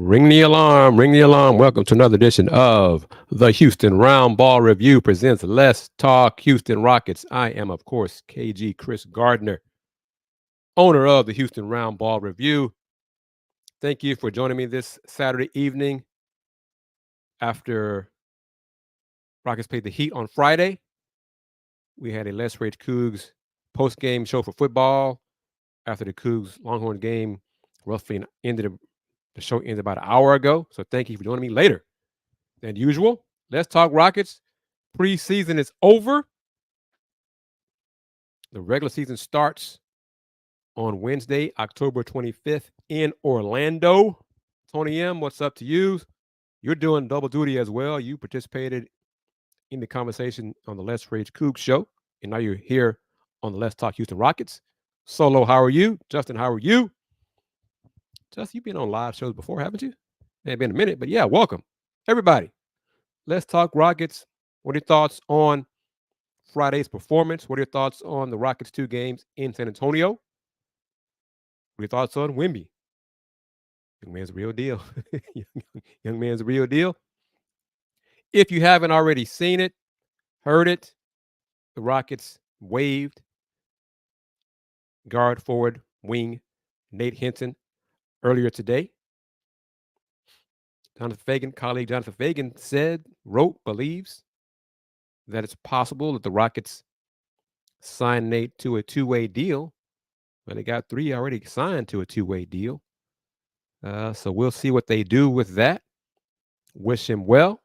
Ring the alarm, ring the alarm. Welcome to another edition of the Houston Roundball Review presents Let's Talk Houston Rockets. I am, of course, KG Kris Gardner, owner of the Houston Roundball Review. Thank you for joining me this Saturday evening after Rockets played the Heat on Friday. We had a Les Rage Cougs post-game show for football after the Cougs Longhorn game roughly the show ended about an hour ago. So thank you for joining me later than usual. Let's talk Rockets. Preseason is over. The regular season starts on Wednesday, October 25th in Orlando. Tony M., what's up to you? You're doing double duty as well. You participated in the conversation on the Let's Rage Cougs show, and now you're here on the Let's Talk Houston Rockets. Solo, how are you? Justin, how are you? Justin, you've been on live shows before, haven't you? It ain't been a minute, but yeah, welcome. Everybody, let's talk Rockets. What are your thoughts on Friday's performance? What are your thoughts on the Rockets' 2 games in San Antonio? What are your thoughts on Wemby? Young man's a real deal. Young man's a real deal. If you haven't already seen it, heard it, the Rockets waived guard, forward, wing Nate Hinton earlier today. Colleague Jonathan Fagan believes that it's possible that the Rockets sign Nate to a 2-way deal. Well, they got 3 already signed to a 2-way deal. So we'll see what they do with that. Wish him well.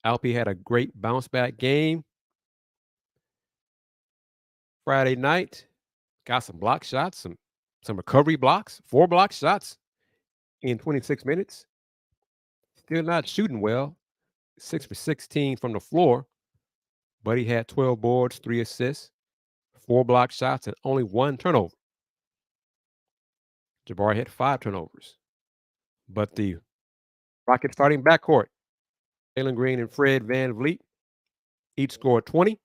Alpy had a great bounce back game Friday night. Got some block shots, some recovery blocks, 4 block shots in 26 minutes. Still not shooting well. 6 for 16 from the floor, but he had 12 boards, 3 assists, 4 block shots, and only 1 turnover. Jabari had 5 turnovers. But the Rockets starting backcourt, Jalen Green and Fred VanVleet, each scored 20.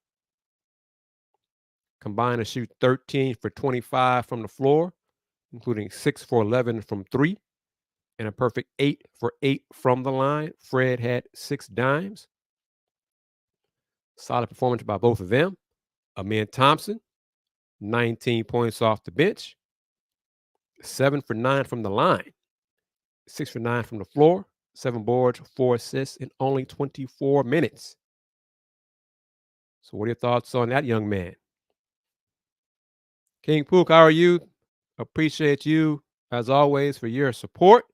Combined to shoot 13 for 25 from the floor, including 6 for 11 from 3, and a perfect 8 for 8 from the line. Fred had 6 dimes. Solid performance by both of them. Amen Thompson, 19 points off the bench, 7 for 9 from the line, 6 for 9 from the floor, 7 boards, 4 assists in only 24 minutes. So what are your thoughts on that young man? King Pook, how are you? Appreciate you, as always, for your support.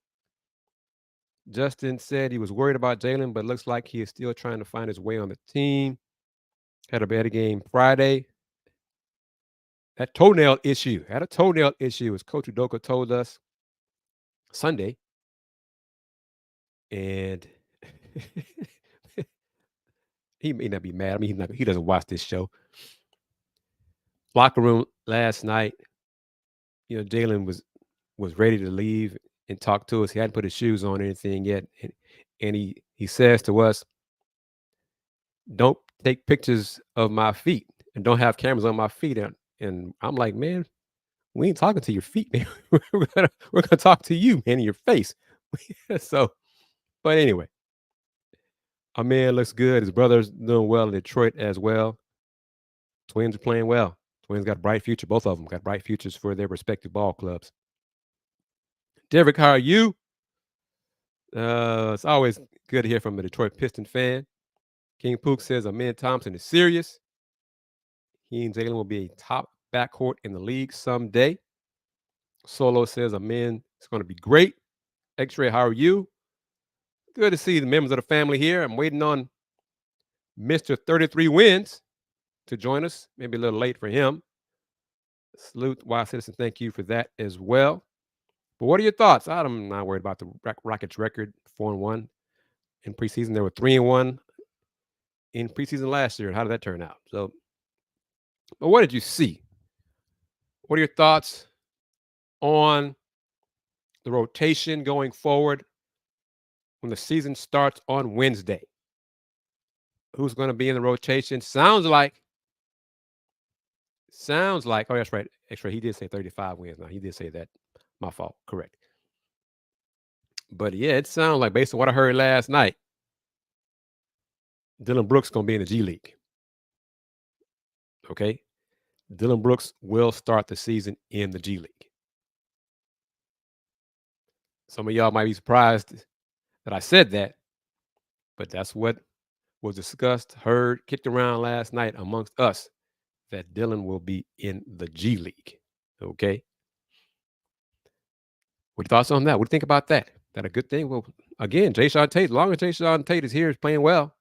Justin said he was worried about Jalen, but looks like he is still trying to find his way on the team. Had a better game Friday. Had a toenail issue, as Coach Udoka told us Sunday. And he may not be mad. I mean, he doesn't watch this show. Locker room last night, Jalen was ready to leave and talk to us. He hadn't put his shoes on or anything yet. And he says to us, don't take pictures of my feet and don't have cameras on my feet. And I'm like, man, we ain't talking to your feet, man. we're gonna talk to you, man, in your face. So, but anyway, our man looks good. His brother's doing well in Detroit as well. Twins are playing well. Twins got a bright future. Both of them got bright futures for their respective ball clubs. Derek, how are you? It's always good to hear from a Detroit Piston fan. King Pook says Amen Thompson is serious. He and Jalen will be a top backcourt in the league someday. Solo says Amen is going to be great. X-Ray, how are you? Good to see the members of the family here. I'm waiting on Mr. 33 Wins to join us. Maybe a little late for him. Salute, Wise Citizen. Thank you for that as well. But what are your thoughts? I'm not worried about the Rockets record, 4-1 in preseason. They were 3-1 in preseason last year. How did that turn out? So, but what did you see? What are your thoughts on the rotation going forward when the season starts on Wednesday? Who's going to be in the rotation? Sounds like, oh, that's right. Extra, he did say 35 wins. Now, he did say that. My fault. Correct. But yeah, it sounds like based on what I heard last night, Dylan Brooks gonna be in the G League. Okay, Dylan Brooks will start the season in the G League. Some of y'all might be surprised that I said that, but that's what was discussed, heard, kicked around last night amongst us that Dylan will be in the G League. Okay. What your thoughts on that? What do you think about that? That a good thing? Well, again, Jayshawn Tate, as long as Jayshawn Tate is here, is playing well.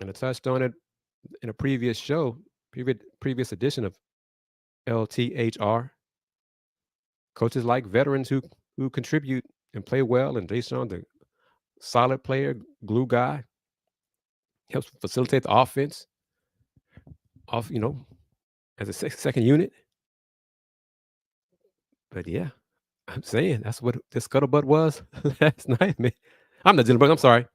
And I touched on it in a previous show, previous edition of LTHR. Coaches like veterans who contribute and play well, and Jayshawn, the solid player, glue guy, helps facilitate the offense off, as a second unit. But yeah, I'm saying that's what this scuttlebutt was last night, man. I'm not Dylan Brooks. I'm sorry.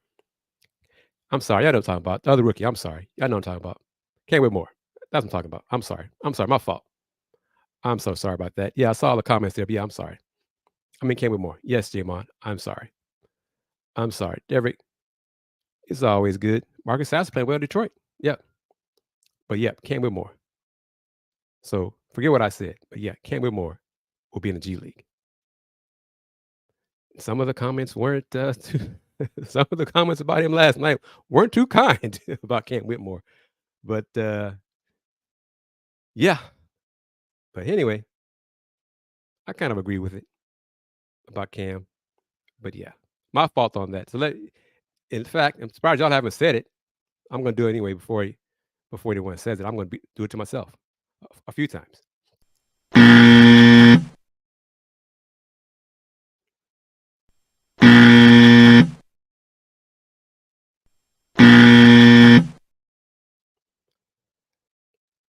I'm sorry. I know what I'm talking about. The other rookie. I'm sorry. I know what I'm talking about. Can't wait more. That's what I'm talking about. I'm sorry. I'm sorry. My fault. I'm so sorry about that. Yeah, I saw all the comments there, but yeah, I'm sorry. I mean, can't wait more. Yes, Jamon. I'm sorry. I'm sorry. Derek, it's always good. Marcus Sasser playing well in Detroit. Yep. But yeah, can't wait more. So forget what I said. But yeah, can't wait more. We'll be in the G League. Some of the comments weren't some of the comments about him last night weren't too kind about Cam Whitmore. But yeah. But anyway, I kind of agree with it about Cam. But yeah, my fault on that. So in fact, I'm surprised y'all haven't said it. I'm gonna do it anyway before anyone says it. I'm gonna do it to myself a few times.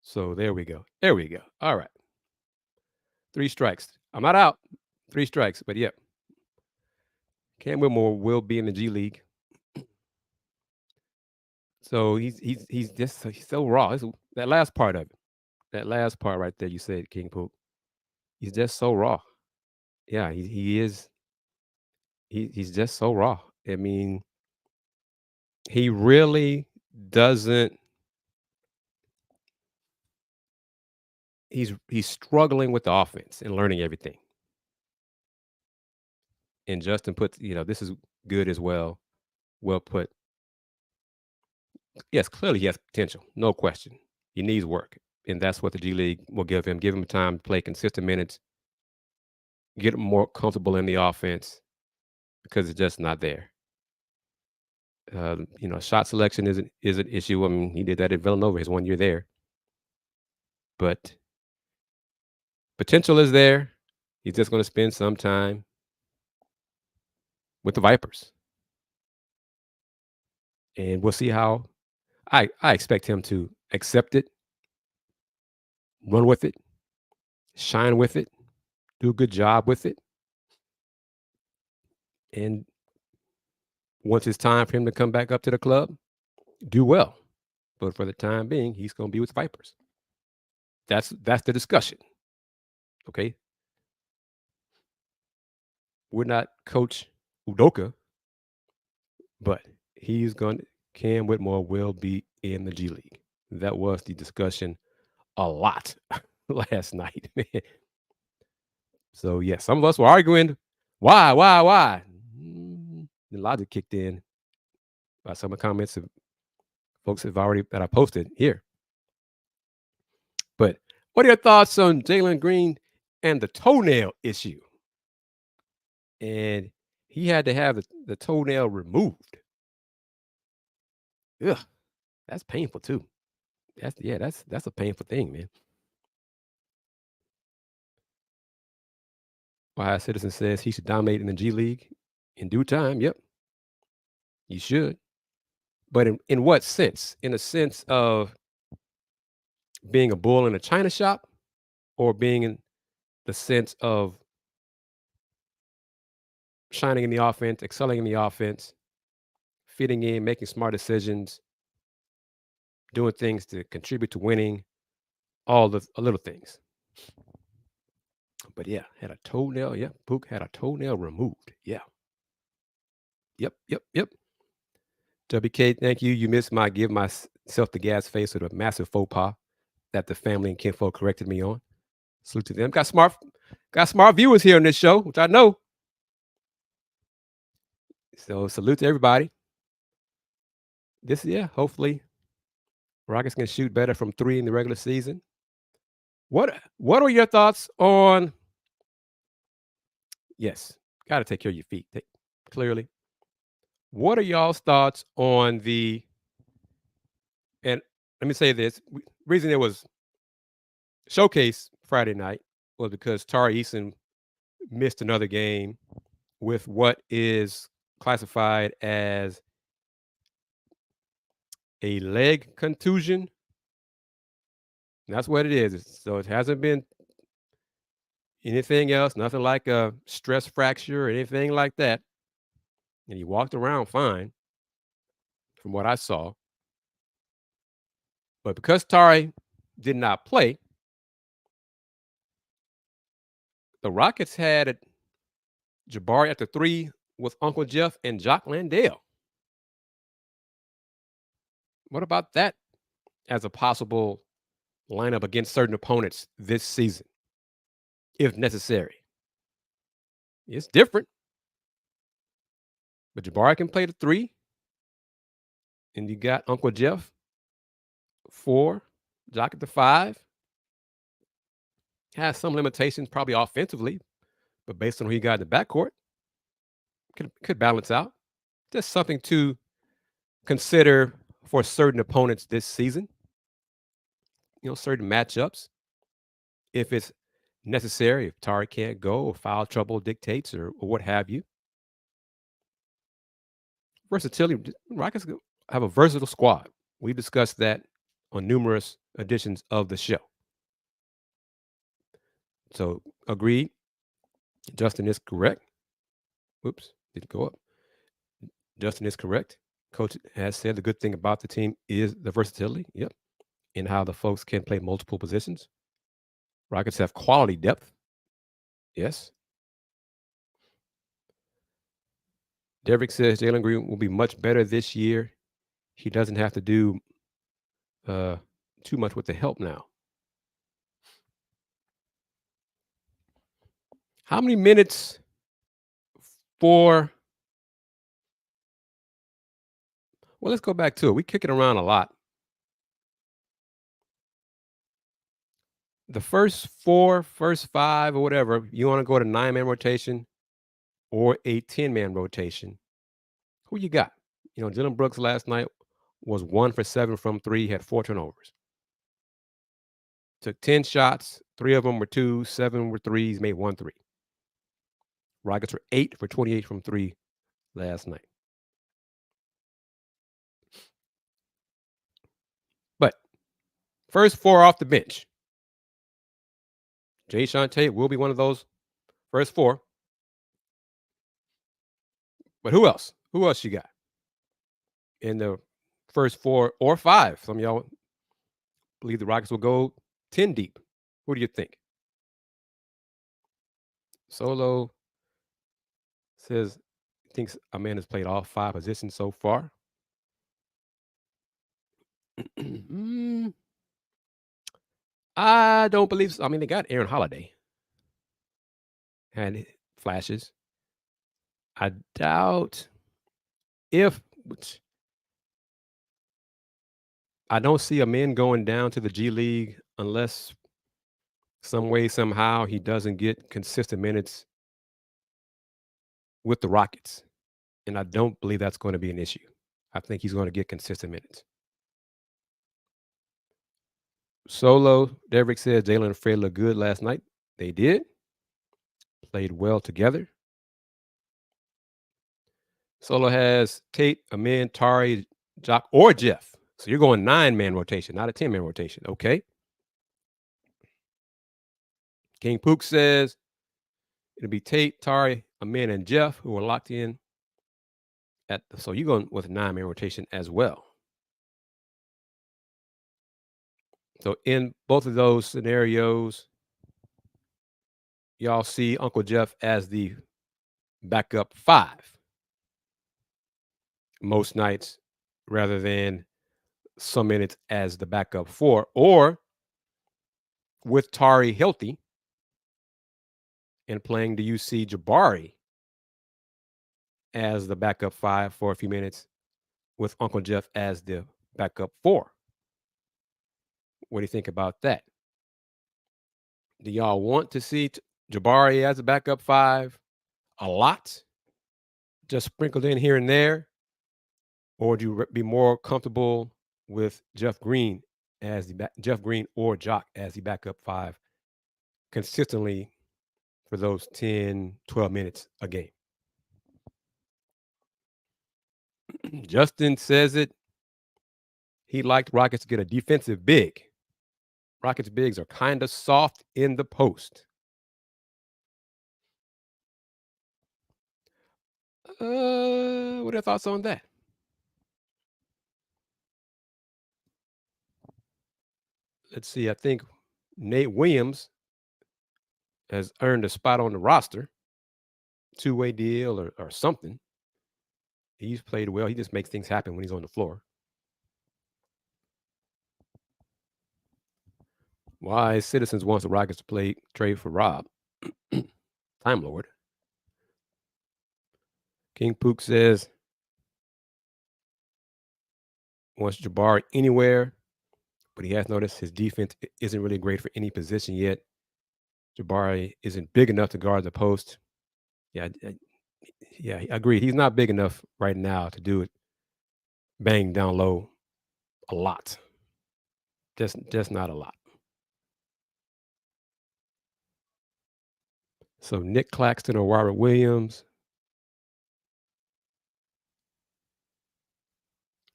So there we go. There we go. All right. 3 strikes. I'm not out. 3 strikes, but yep. Cam Whitmore will be in the G League. So he's just he's so raw. That last part of it. That last part right there you said, King Poop. He's just so raw. Yeah, he is he's just so raw. I mean, he really doesn't he's struggling with the offense and learning everything. And Justin puts, this is good as well. Well put. Yes, clearly he has potential. No question. He needs work. And that's what the G League will give him. Give him time to play consistent minutes, get him more comfortable in the offense because it's just not there. Shot selection is an issue. I mean, he did that at Villanova his 1 year there. But potential is there. He's just going to spend some time with the Vipers. And we'll see how I expect him to accept it, run with it, shine with it, do a good job with it. And once it's time for him to come back up to the club, do well. But for the time being, he's going to be with the Vipers. That's the discussion. Okay. We're not Coach Udoka, but Cam Whitmore will be in the G League. That was the discussion a lot last night. So yeah, some of us were arguing, why? The logic kicked in by some of the comments of folks that I posted here. But what are your thoughts on Jalen Green and the toenail issue? And he had to have the toenail removed. Ugh, that's painful too. That's a painful thing, man. Why Citizen says he should dominate in the G League in due time. Yep, you should. But in what sense? In a sense of being a bull in a china shop, or being in the sense of shining in the offense, excelling in the offense, fitting in, making smart decisions, doing things to contribute to winning, all the little things. But yeah, had a toenail. Yeah, Book had a toenail removed. Yeah. Yep. WK, thank you. You missed my give myself the gas face with a massive faux pas that the family and kinfolk corrected me on. Salute to them. Got smart viewers here on this show, which I know. So salute to everybody. Hopefully Rockets can shoot better from 3 in the regular season. What are your thoughts on yes, gotta take care of your feet. Clearly. What are y'all's thoughts on and let me say this. Reason it was showcase Friday night was because Tari Eason missed another game with what is classified as a leg contusion. That's what it is. So it hasn't been anything else, nothing like a stress fracture or anything like that. And he walked around fine from what I saw. But because Tari did not play, the Rockets had Jabari at the 3 with Uncle Jeff and Jock Landale. What about that as a possible lineup against certain opponents this season, if necessary? It's different, but Jabari can play the 3, and you got Uncle Jeff 4, Jock at the 5. Has some limitations probably offensively, but based on who you got in the backcourt, could balance out. Just something to consider for certain opponents this season. Certain matchups, if it's necessary, if Tari can't go or foul trouble dictates or what have you. Versatility, Rockets have a versatile squad. We discussed that on numerous editions of the show. So, agreed. Justin is correct. Whoops, didn't go up. Justin is correct. Coach has said the good thing about the team is the versatility. Yep. And how the folks can play multiple positions. Rockets have quality depth. Yes. Derek says Jalen Green will be much better this year. He doesn't have to do too much with the help now. How many minutes for? Well, let's go back to it. We kick it around a lot. The first 4, first 5, or whatever, you want to go to 9-man rotation or a 10-man rotation. Who you got? Dylan Brooks last night was 1 for 7 from 3, had 4 turnovers. Took 10 shots, 3 of them were 2, 7 were 3s, made 1 3. Rockets were 8 for 28 from 3 last night. But first 4 off the bench. Jay Tate will be one of those first 4. But who else? Who else you got in the first 4 or 5? Some of y'all believe the Rockets will go 10 deep. Who do you think? Solo says thinks Amanda's played all 5 positions so far. I don't believe so. I mean, they got Aaron Holiday. Had flashes. I doubt I don't see Amin going down to the G League unless some way, somehow, he doesn't get consistent minutes with the Rockets. And I don't believe that's going to be an issue. I think he's going to get consistent minutes. Solo, Derek said Jalen and Fred looked good last night. They did. Played well together. Solo has Tate, Amin, Tari, Jock, or Jeff. So you're going 9-man rotation, not a 10-man rotation. Okay. King Pook says it'll be Tate, Tari, Amin, and Jeff who are locked in. So you're going with a 9-man rotation as well. So in both of those scenarios, y'all see Uncle Jeff as the backup 5. most nights rather than some minutes as the backup 4, or with Tari healthy and playing, do you see Jabari as the backup 5 for a few minutes with Uncle Jeff as the backup 4? What do you think about that? Do y'all want to see Jabari as a backup 5 a lot, just sprinkled in here and there? Or would you be more comfortable with Jeff Green as Jeff Green or Jock as the backup 5 consistently for those 10, 12 minutes a game? Justin says it. He'd like Rockets to get a defensive big. Rockets bigs are kind of soft in the post. What are your thoughts on that? Let's see. I think Nate Williams has earned a spot on the roster, two-way deal or something. He's played well. He just makes things happen when he's on the floor. Why Citizens wants the Rockets to trade for Rob. Time Lord. King Pook says wants Jabari anywhere, but he has noticed his defense isn't really great for any position yet. Jabari isn't big enough to guard the post. Yeah, I agree. He's not big enough right now to do it bang down low a lot. Just not a lot. So Nick Claxton or Robert Williams.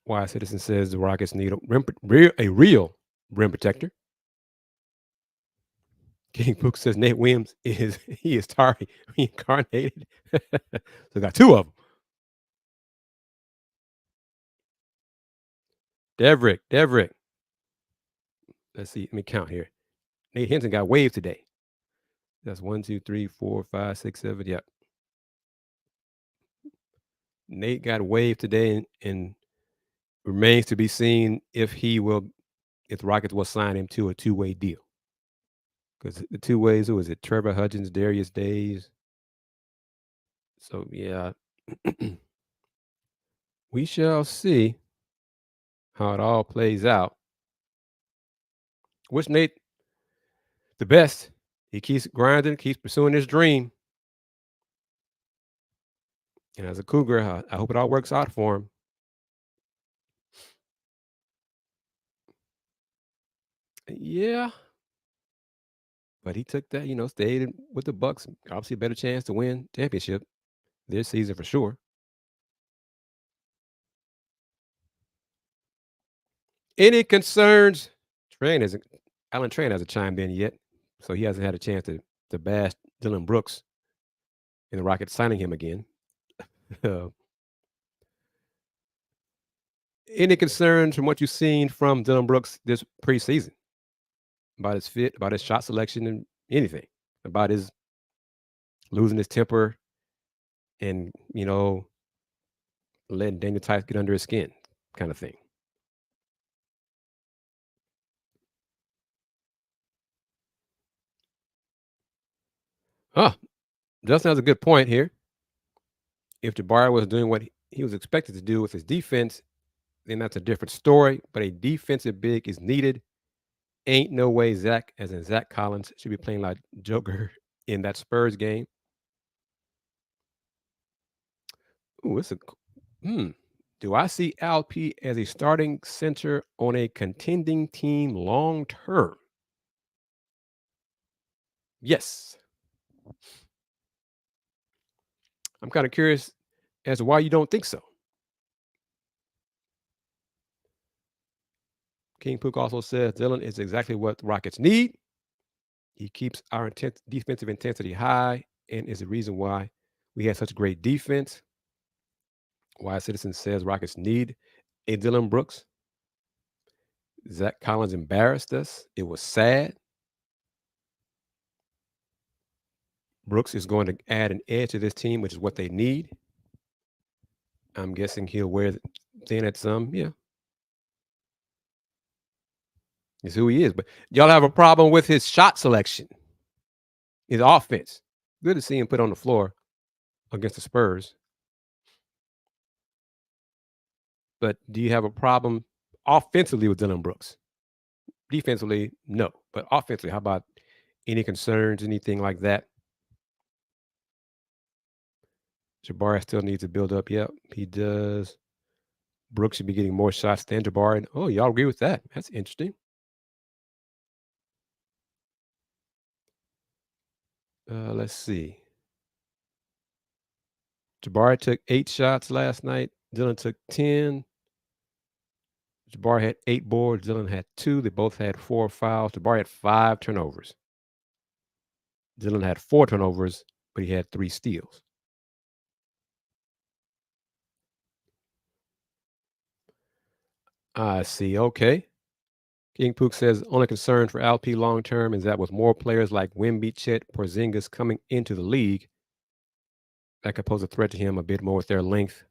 Why Citizen says the Rockets need a real rim protector. King Pook says Nate Williams is Tari reincarnated. So got two of them. Deverick. Let's see. Let me count here. Nate Henson got waived today. That's 1, 2, 3, 4, 5, 6, 7. Yep. Nate got waived today and remains to be seen if the Rockets will sign him to a two-way deal. Because the two ways, who was it? Trevor Hudgens, Darius Days. So yeah. We shall see how it all plays out. Wish Nate the best. He keeps grinding, keeps pursuing his dream. And as a Cougar, I hope it all works out for him. Yeah. But he took that, stayed with the Bucks. Obviously a better chance to win championship this season for sure. Any concerns? Alan Train hasn't chimed in yet, so he hasn't had a chance to bash Dylan Brooks and the Rockets signing him again. Any concerns from what you've seen from Dylan Brooks this preseason about his fit, about his shot selection, and anything about his losing his temper and letting Daniel Tice get under his skin, kind of thing? Justin has a good point here. If Jabari was doing what he was expected to do with his defense, then that's a different story. But a defensive big is needed. Ain't no way Zach Collins should be playing like Joker in that Spurs game. Ooh, do I see LP as a starting center on a contending team long term? Yes. I'm kind of curious as to why you don't think so. King Pook also says Dylan is exactly what the Rockets need. He keeps our defensive intensity high and is the reason why we have such great defense. Why Citizen says Rockets need a Dylan Brooks. Zach Collins embarrassed us. It was sad. Brooks is going to add an edge to this team, which is what they need. I'm guessing he'll wear thin at some. Yeah, it's who he is. But y'all have a problem with his shot selection, his offense. Good to see him put on the floor against the Spurs. But do you have a problem offensively with Dylan Brooks? Defensively, no. But offensively, how about any concerns, anything like that? Jabari still needs to build up. Yep, he does. Brooks should be getting more shots than Jabari. Oh, y'all agree with that? That's interesting. Let's see. Jabari took 8 shots last night. Dylan took 10. Jabari had 8 boards. Dylan had 2. They both had 4 fouls. Jabari had 5 turnovers. Dylan had 4 turnovers, but he had 3 steals. I see. Okay. King Pook says only concern for LP long term is that with more players like Wemby, Chet, Porzingis coming into the league, that could pose a threat to him a bit more with their length.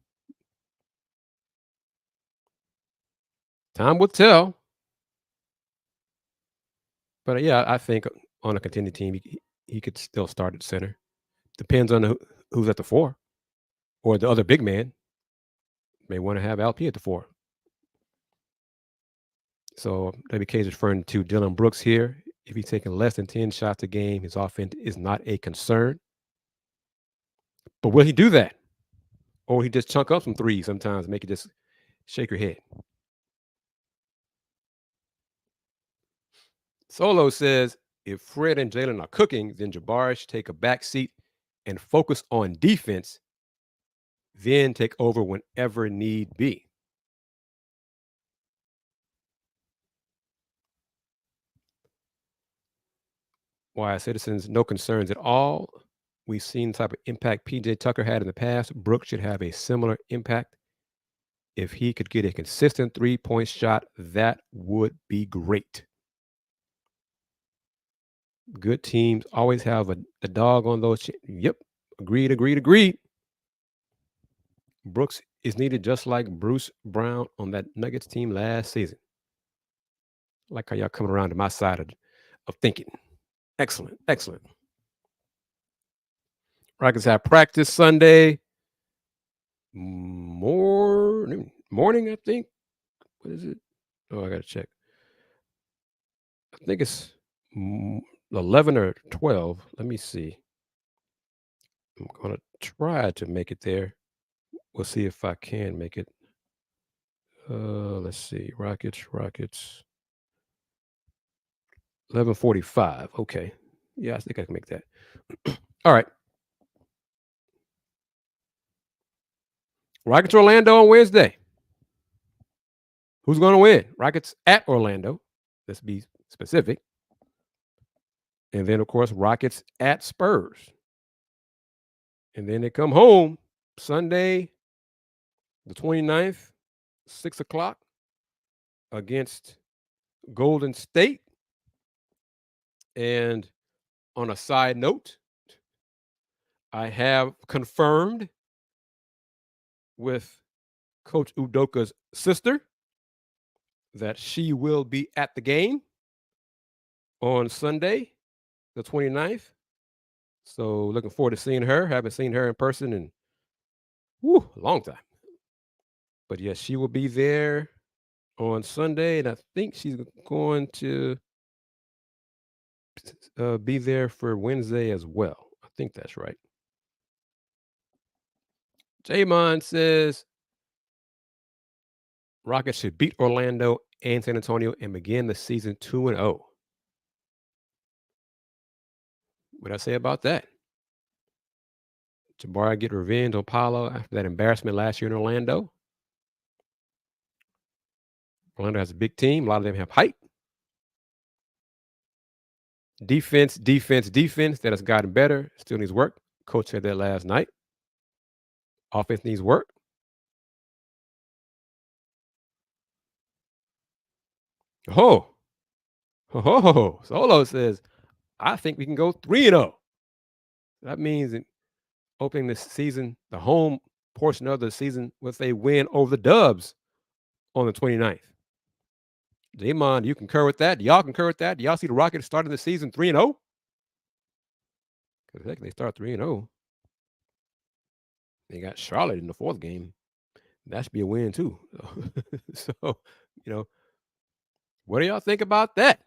Time will tell. But yeah, I think on a contending team, he could still start at center. Depends on who's at the 4 or the other big man may want to have LP at the 4. So WK is referring to Dylan Brooks here. If he's taking less than 10 shots a game, his offense is not a concern. But will he do that? Or will he just chunk up some threes sometimes, make it just shake your head? Solo says, if Fred and Jalen are cooking, then Jabari should take a back seat and focus on defense, then take over whenever need be. Why citizens, no concerns at all. We've seen the type of impact PJ Tucker had in the past. Brooks should have a similar impact. If he could get a consistent 3-point shot, that would be great. Good teams always have a dog on those. Yep. Agreed. Brooks is needed just like Bruce Brown on that Nuggets team last season. I like how y'all coming around to my side of thinking. Excellent. Rockets have practice Sunday morning, I think. What is it? Oh, I got to check. I think it's 11 or 12. Let me see. I'm going to try to make it there. We'll see if I can make it. Let's see. Rockets. 11:45. Okay. Yeah, I think I can make that. All right. Rockets Orlando on Wednesday. Who's going to win? Rockets at Orlando. Let's be specific. And then, of course, Rockets at Spurs. And then they come home Sunday, the 29th, 6 o'clock against Golden State. And on a side note, I have confirmed with Coach Udoka's sister that she will be at the game on Sunday, the 29th. So looking forward to seeing her. Haven't seen her in person in a long time. But yes, she will be there on Sunday, and I think she's going to be there for Wednesday as well. I think that's right. Jamon says Rockets should beat Orlando and San Antonio and begin the season 2-0. What did I say about that? Jabari get revenge on Paolo after that embarrassment last year in Orlando. Orlando has a big team. A lot of them have height. Defense. That has gotten better. Still needs work. Coach said that last night. Offense needs work. Solo says, I think we can go 3-0. That means in opening this season, the home portion of the season with a win over the Dubs on the 29th. Damon, do you concur with that? Do y'all concur with that? Do y'all see the Rockets starting the season 3-0? Because they start 3-0. They got Charlotte in the 4th game. That should be a win too. So, what do y'all think about that?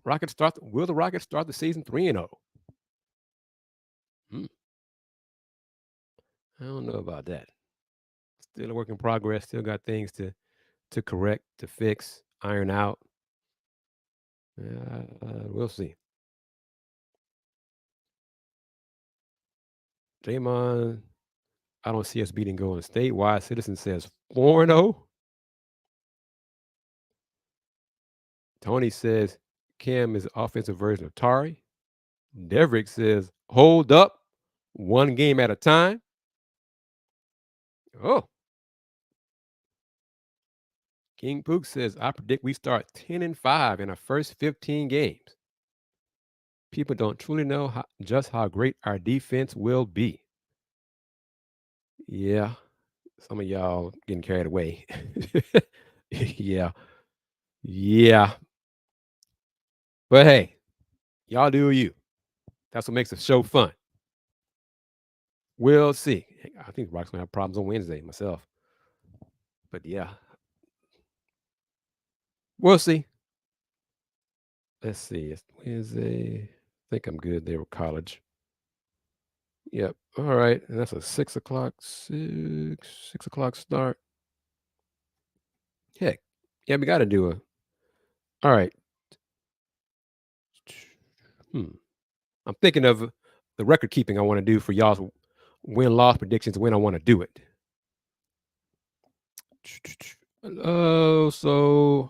Will the Rockets start the season 3-0? I don't know about that. Still a work in progress. Still got things to correct, to fix, iron out. We'll see. Draymond, I don't see us beating Golden State. Wise Citizen says 4-0. Tony says Cam is the offensive version of Tari. Deverick says hold up, one game at a time. Oh. King Pook says, I predict we start 10-5 in our first 15 games. People don't truly know just how great our defense will be. Yeah, some of y'all getting carried away. Yeah. But hey, y'all do you. That's what makes the show fun. We'll see. I think Rock's gonna have problems on Wednesday myself. But yeah. We'll see. Let's see. It's Wednesday. I think I'm good there with college. Yep. All right. And that's a 6 o'clock start. Heck. Yeah, we gotta do all right. I'm thinking of the record keeping I want to do for y'all's win-loss predictions when I want to do it. Oh, so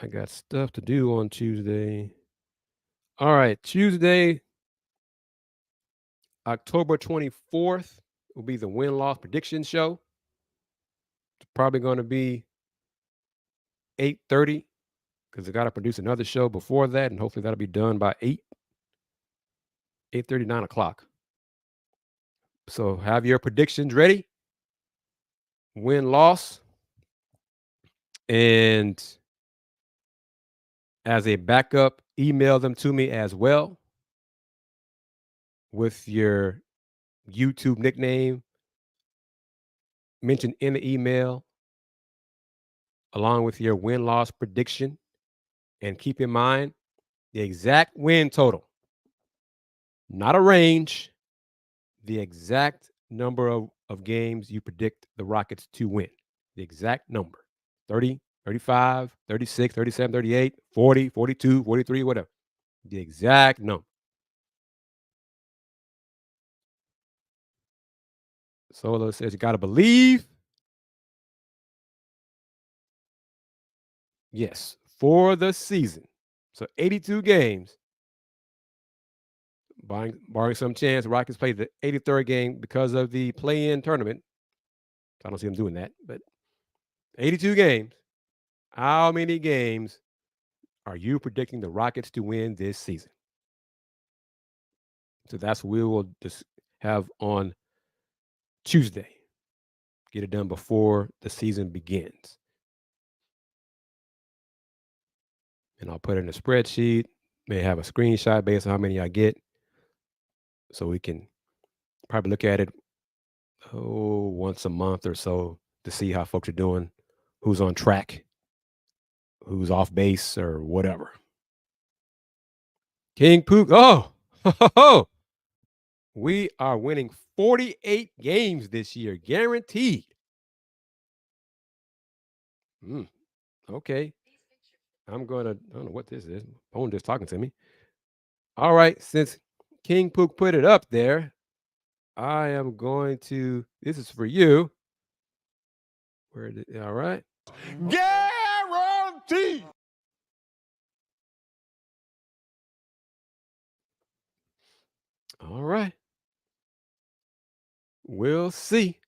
I got stuff to do on Tuesday. All right, Tuesday, October 24th will be the win-loss prediction show. It's probably going to be 8:30 because I got to produce another show before that, and hopefully that'll be done by 8:30, 9 o'clock. So have your predictions ready. Win-loss. And as a backup, email them to me as well with your YouTube nickname mentioned in the email, along with your win-loss prediction. And keep in mind the exact win total, not a range, the exact number of games you predict the Rockets to win. The exact number. 30, 35, 36, 37, 38, 40, 42, 43, whatever. The exact number. Solo says you got to believe. Yes, for the season. So 82 games. Barring some chance, Rockets play the 83rd game because of the play-in tournament. I don't see them doing that, but 82 games. How many games are you predicting the Rockets to win this season? So that's what we will just have on Tuesday. Get it done before the season begins. And I'll put it in a spreadsheet. May have a screenshot based on how many I get. So we can probably look at it once a month or so to see how folks are doing, who's on track, who's off base, or whatever. King Pook, we are winning 48 games this year, guaranteed. Okay. I don't know what this is. Phone just talking to me. All right, since King Pook put it up there, I am going to, this is for you. All right. Guarantee. All right. We'll see.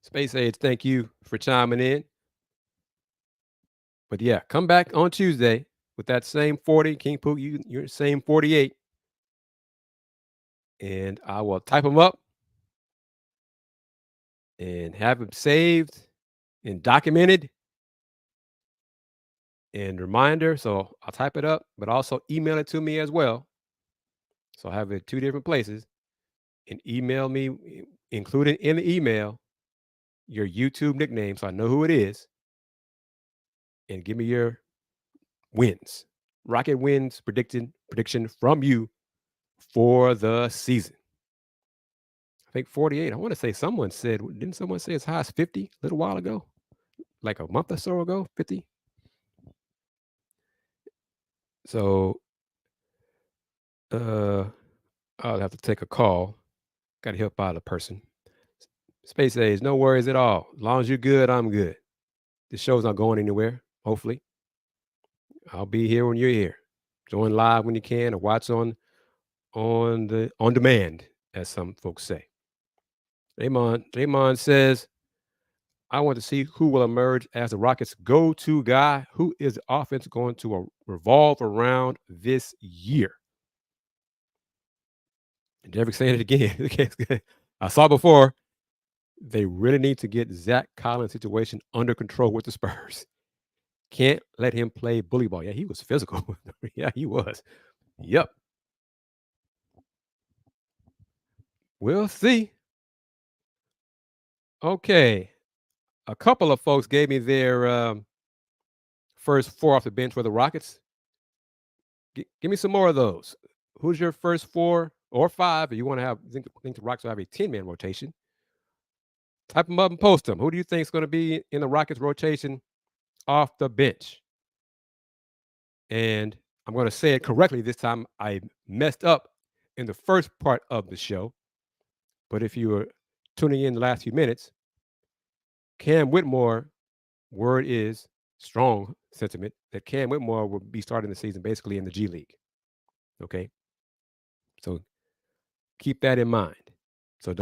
Space Age, thank you for chiming in. But yeah, come back on Tuesday with that same 40. King Pook, you're same 48. And I will type them up and have them saved and documented and reminder. So I'll type it up, but also email it to me as well. So I have it 2 different places, and email me, included in the email, your YouTube nickname so I know who it is, and give me your wins. Rocket wins prediction from you for the season. I think 48. I want to say didn't someone say as high as 50 a little while ago? Like a month or so ago, 50. So I'll have to take a call. Got to help out a person. Space Age, no worries at all. As long as you're good, I'm good. The show's not going anywhere, hopefully. I'll be here when you're here. Join live when you can or watch on demand, as some folks say. Draymond says, I want to see who will emerge as the Rockets' go-to guy. Who is the offense going to revolve around this year? And Derek saying it again. I saw before. They really need to get Zach Collins' situation under control with the Spurs. Can't let him play bully ball. Yeah, he was physical. Yeah, he was. Yep. We'll see. Okay. A couple of folks gave me their first 4 off the bench for the Rockets. Give me some more of those. Who's your first 4 or 5? If you want to think the Rockets will have a 10-man rotation. Type them up and post them. Who do you think is going to be in the Rockets rotation off the bench? And I'm going to say it correctly this time. I messed up in the first part of the show. But if you were tuning in the last few minutes, Cam Whitmore, word is strong sentiment that Cam Whitmore will be starting the season basically in the G League. Okay. So keep that in mind. So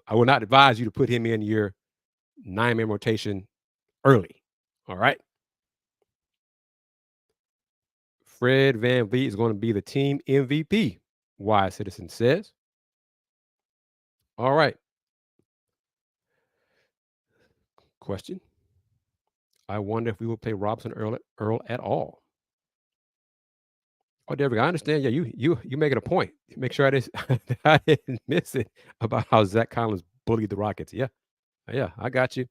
I will not advise you to put him in your 9-man rotation early. All right. Fred VanVleet is going to be the team MVP, Wise Citizen says. All right. Question. I wonder if we will play Robinson Earl at all. Oh, Derek, I understand. Yeah, you making a point. Make sure I didn't miss it about how Zach Collins bullied the Rockets. Yeah, I got you.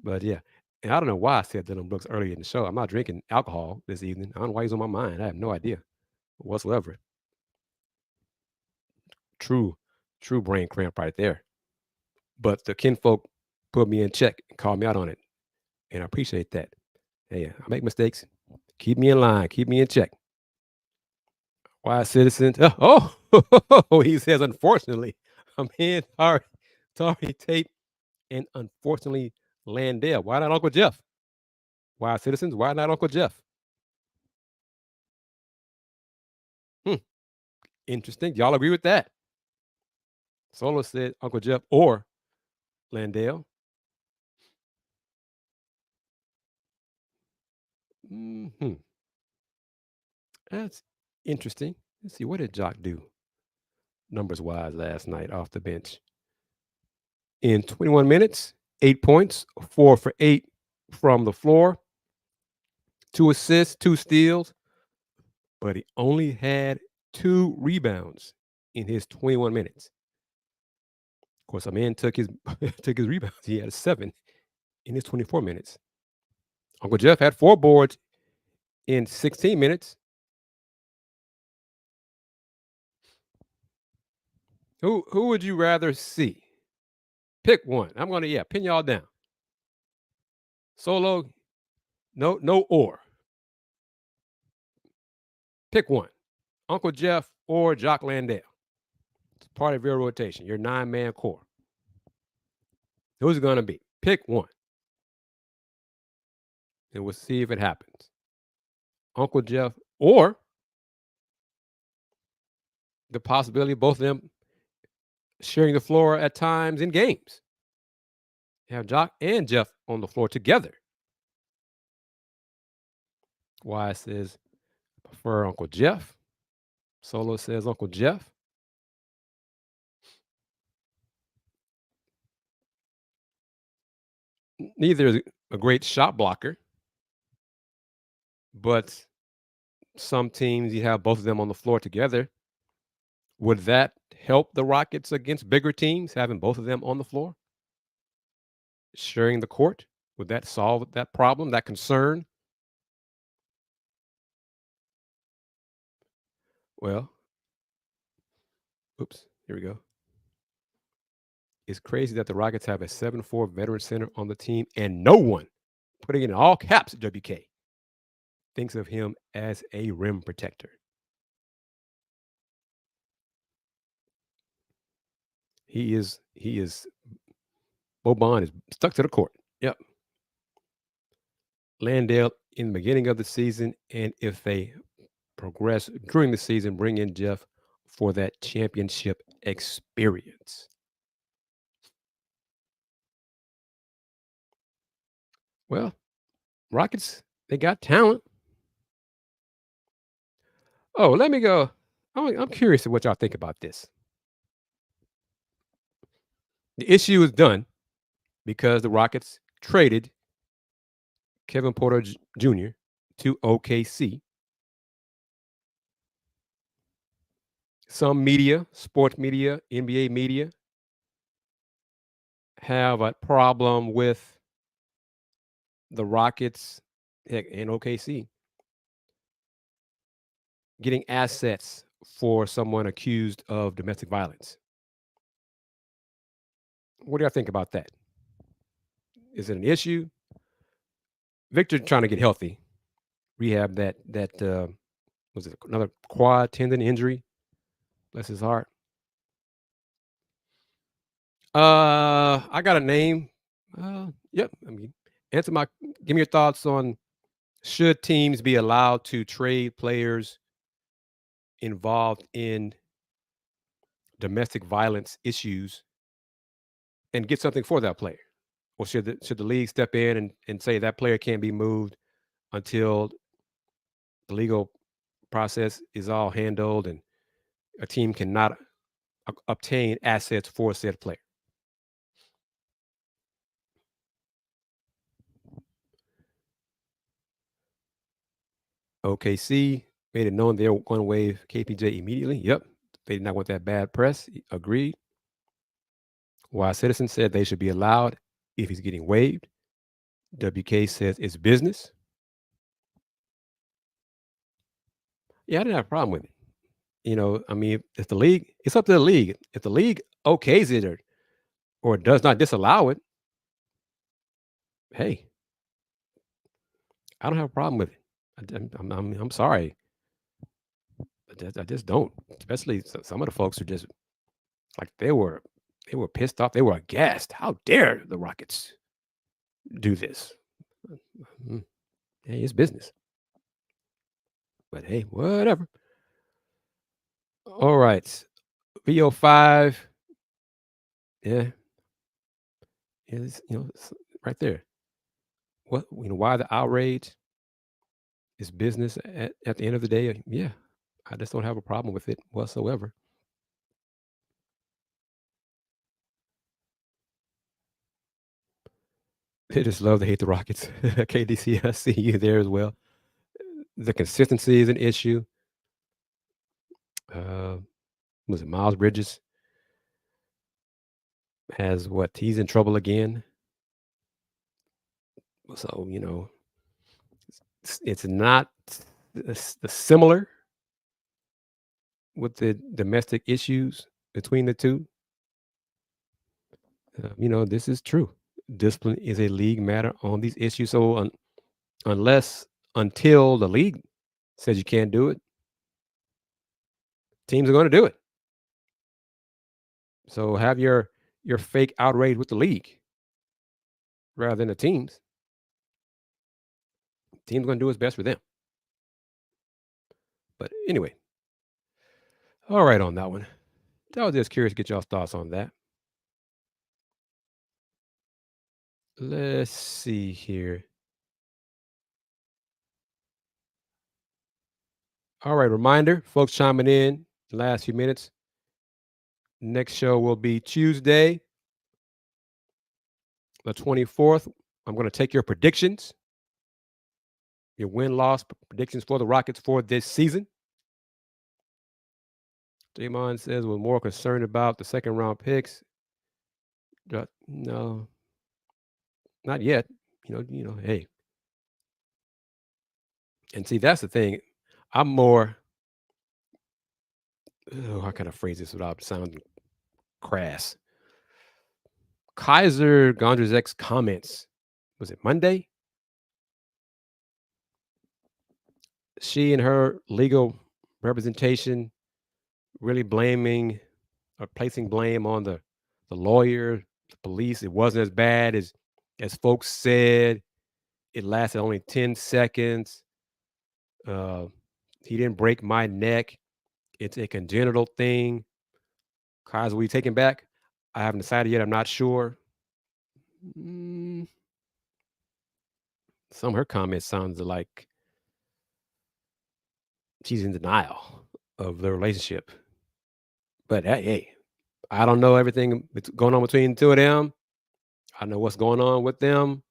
But yeah, and I don't know why I said Dylan Brooks earlier in the show. I'm not drinking alcohol this evening. I don't know why he's on my mind. I have no idea whatsoever. True brain cramp right there. But the kinfolk put me in check and called me out on it, and I appreciate that. Hey, I make mistakes. Keep me in line. Keep me in check. Wise citizens. Oh, he says, unfortunately, I'm in Tari Tate and unfortunately Landale. Why not Uncle Jeff? Wise citizens, why not Uncle Jeff? Interesting. Y'all agree with that? Solo said Uncle Jeff or Landale. That's interesting. Let's see, what did Jock do numbers wise last night off the bench? In 21 minutes, 8 points, 4 for 8 from the floor, 2 assists, 2 steals, but he only had 2 rebounds in his 21 minutes. Of course, a man took his rebounds. He had 7 in his 24 minutes. Uncle Jeff had 4 boards in 16 minutes. Who would you rather see? Pick one. I'm going to pin y'all down. Solo, no or. Pick one. Uncle Jeff or Jock Landale. It's part of your rotation, your 9-man core. Who's it going to be? Pick one. And we'll see if it happens. Uncle Jeff or the possibility of both of them sharing the floor at times in games. Have Jock and Jeff on the floor together. Wise says, prefer Uncle Jeff. Solo says Uncle Jeff. neither is a great shot blocker, but some teams you have both of them on the floor together. Would that help the Rockets against bigger teams, having both of them on the floor, sharing the court? Would that solve that problem, that concern? Well, oops, here we go. It's crazy that the Rockets have a 7'4" veteran center on the team, and no one, putting it in all caps, WK, thinks of him as a rim protector. He is Boban is stuck to the court. Yep. Landale in the beginning of the season, and if they progress during the season, bring in Jeff for that championship experience. Well, Rockets, they got talent. Oh, let me go. I'm curious of what y'all think about this. The issue is done because the Rockets traded Kevin Porter Jr. to OKC. Some media, sports media, NBA media, have a problem with the Rockets, heck, and OKC getting assets for someone accused of domestic violence. What do y'all think about that? Is it an issue? Victor trying to get healthy, rehab that was it another quad tendon injury? Bless his heart. I got a name. Yep. I mean, answer my. Give me your thoughts on should teams be allowed to trade players involved in domestic violence issues and get something for that player, or should the league step in and say that player can't be moved until the legal process is all handled and a team cannot obtain assets for said player? OKC made it known they were going to waive KPJ immediately. Yep. They did not want that bad press. Agreed. While Citizen said they should be allowed if he's getting waived. WK says it's business. Yeah, I didn't have a problem with it. I mean, if the league, it's up to the league. If the league okays it or does not disallow it, hey, I don't have a problem with it. I'm sorry. I just don't. Especially some of the folks are just like they were pissed off. They were aghast. How dare the Rockets do this? Mm, Hey, it's business. But hey, whatever. All right. VO5. Yeah. Is right there. What why the outrage is business at the end of the day? Yeah. I just don't have a problem with it whatsoever. They just love to hate the Rockets. KDC, I see you there as well. The consistency is an issue. Uh, was it Miles Bridges has what? He's in trouble again. So it's not the similar with the domestic issues between the two. This is true. Discipline is a league matter on these issues. So until the league says you can't do it, teams are going to do it. So have your fake outrage with the league rather than the teams. Team's going to do what's best for them. But anyway, all right on that one. I was just curious to get y'all's thoughts on that. Let's see here. All right, reminder, folks chiming in the last few minutes. Next show will be Tuesday, the 24th. I'm going to take your predictions, your win-loss predictions for the Rockets for this season. Draymond says we're more concerned about the second-round picks. No, not yet. Hey. And see, that's the thing. I'm more, how can I phrase this without sounding crass? Kaiser Gondrzek's comments, was it Monday? She and her legal representation really blaming or placing blame on the lawyer, the police. It wasn't as bad as folks said. It lasted only 10 seconds. He didn't break my neck. It's a congenital thing. Kaiser, will you take him back? I haven't decided yet. I'm not sure. Some of her comments sounds like she's in denial of the relationship. But hey, I don't know everything that's going on between the two of them. I know what's going on with them.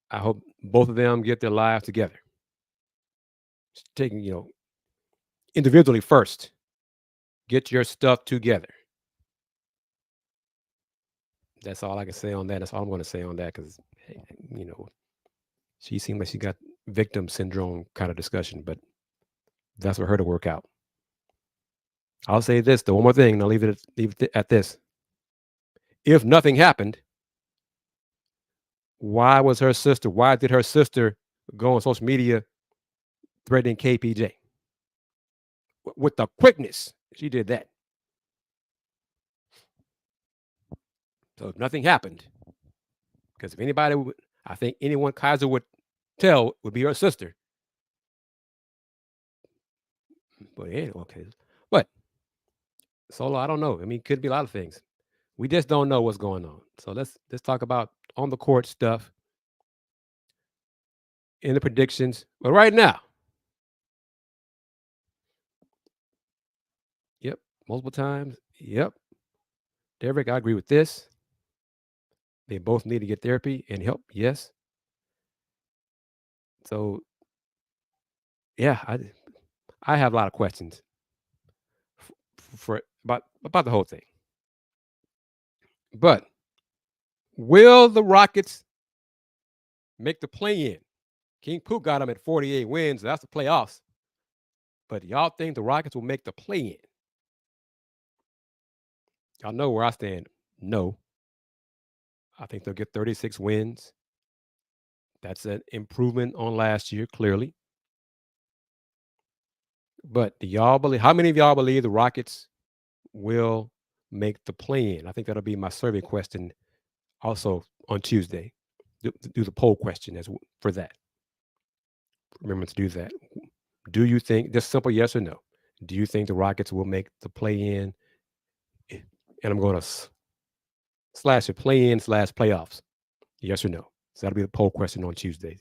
I hope both of them get their lives together. Just taking, individually first. Get your stuff together. That's all I can say on that. That's all I'm going to say on that because, she seemed like she got victim syndrome kind of discussion, but that's for her to work out. I'll say this, though, one more thing, and I'll leave it at this. If nothing happened, why did her sister go on social media threatening KPJ? With the quickness, she did that. So if nothing happened, because if anybody I think anyone Kaiser would tell would be her sister. But yeah, okay. But Solo, I don't know. I mean, it could be a lot of things. We just don't know what's going on. So let's talk about on the court stuff in the predictions. But right now, yep, multiple times. Yep. Derek, I agree with this. They both need to get therapy and help. Yes. So yeah, I have a lot of questions for about the whole thing. But will the Rockets make the play-in? King Pook got them at 48 wins. That's the playoffs. But y'all think the Rockets will make the play-in? Y'all know where I stand. No. I think they'll get 36 wins. That's an improvement on last year, clearly. But do y'all believe? How many of y'all believe the Rockets will make the play-in? I think that'll be my survey question also on Tuesday. Do the poll question for that. Remember to do that. Do you think, just simple yes or no, do you think the Rockets will make the play-in? And I'm going to slash it, play-in / playoffs. Yes or no? So that'll be the poll question on Tuesday.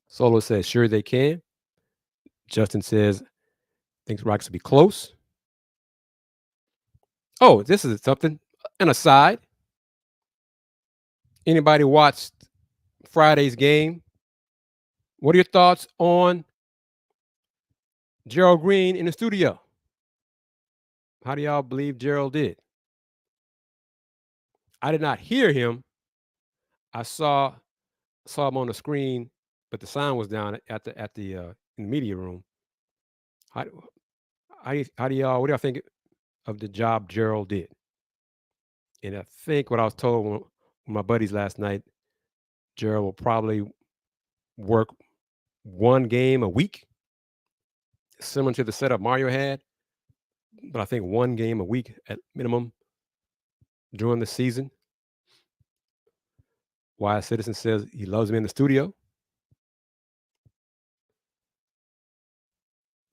Solo says, sure they can. Justin says, thinks Rockets will be close. Oh, this is something. An aside. Anybody watched Friday's game? What are your thoughts on Gerald Green in the studio? How do y'all believe Gerald did? I did not hear him. I saw him on the screen, but the sign was down at the in the media room. How do y'all? What do y'all think of the job Gerald did? And I think what I was told with my buddies last night, Gerald will probably work one game a week, similar to the setup Mario had. But I think one game a week at minimum during the season. Wise Citizen says he loves me in the studio.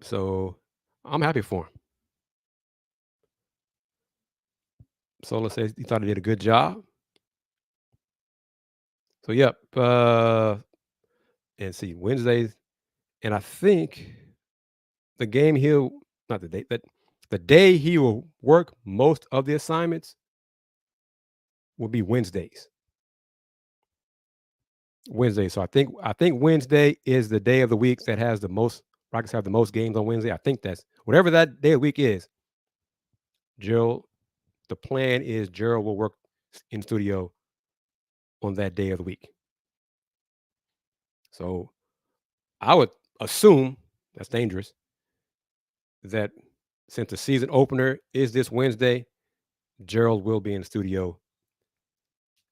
So I'm happy for him. Sola says he thought he did a good job. So yep. And see, Wednesdays. And I think the game the day he will work most of the assignments will be Wednesdays. Wednesday. So I think Wednesday is the day of the week that has the most Rockets have the most games on Wednesday. I think that's whatever that day of the week is. Gerald, the plan is Gerald will work in studio on that day of the week. So I would assume that's dangerous that since the season opener is this Wednesday, Gerald will be in the studio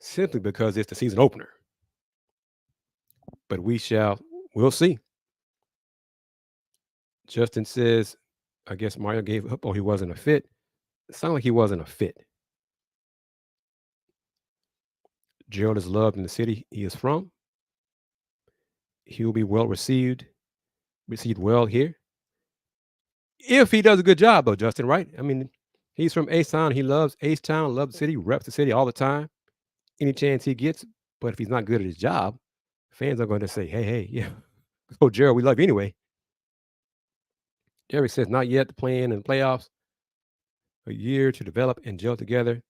simply because it's the season opener. But we'll see. Justin says, I guess Mario gave up or he wasn't a fit. It sounded like he wasn't a fit. Gerald is loved in the city he is from. He will be well received well here. If he does a good job, though, Justin, right? I mean, he's from H-Town. He loves H-Town, loves the city, reps the city all the time, any chance he gets. But if he's not good at his job, fans are going to say, hey, yeah, oh, Gerald, we love you anyway. Eric says, not yet, playing in the playoffs. A year to develop and gel together.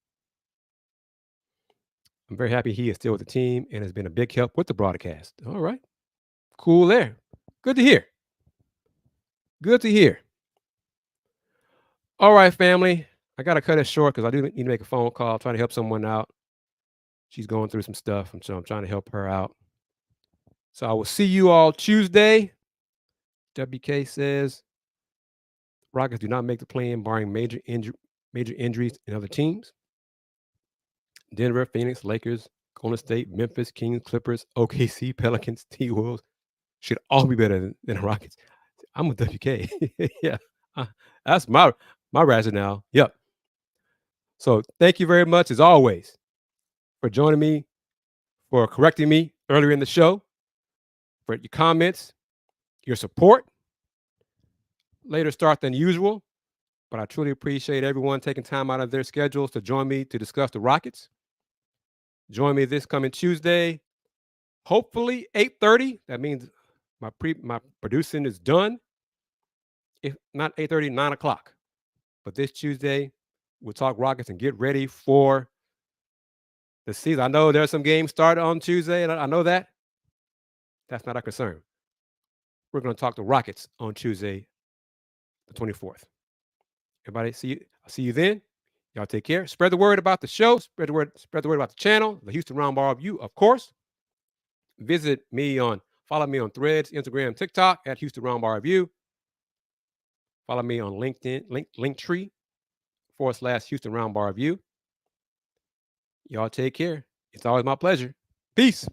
I'm very happy he is still with the team and has been a big help with the broadcast. All right. Cool there. Good to hear. Good to hear. All right, family. I got to cut it short because I do need to make a phone call, trying to help someone out. She's going through some stuff, so I'm trying to help her out. So I will see you all Tuesday. WK says Rockets do not make the play-in barring major injuries in other teams. Denver, Phoenix, Lakers, Golden State, Memphis, Kings, Clippers, OKC, Pelicans, T-Wolves should all be better than the Rockets. I'm with WK. Yeah, that's my rationale. Yep. So thank you very much, as always, for joining me, for correcting me earlier in the show, for your comments, your support. Later start than usual, but I truly appreciate everyone taking time out of their schedules to join me to discuss the Rockets. Join me this coming Tuesday, hopefully 8:30. That means my producing is done. If not 8:30, 9 o'clock. But this Tuesday, we'll talk Rockets and get ready for the season. I know there's some games started on Tuesday, and I know that. That's not our concern. We're going to talk the Rockets on Tuesday, the 24th. Everybody, see you then. Y'all take care. Spread the word about the show. Spread the word about the channel, the Houston Roundball Review, of course. Follow me on Threads, Instagram, TikTok at Houston Roundball Review. Follow me on LinkedIn, Linktree /Houston Roundball Review. Y'all take care. It's always my pleasure. Peace.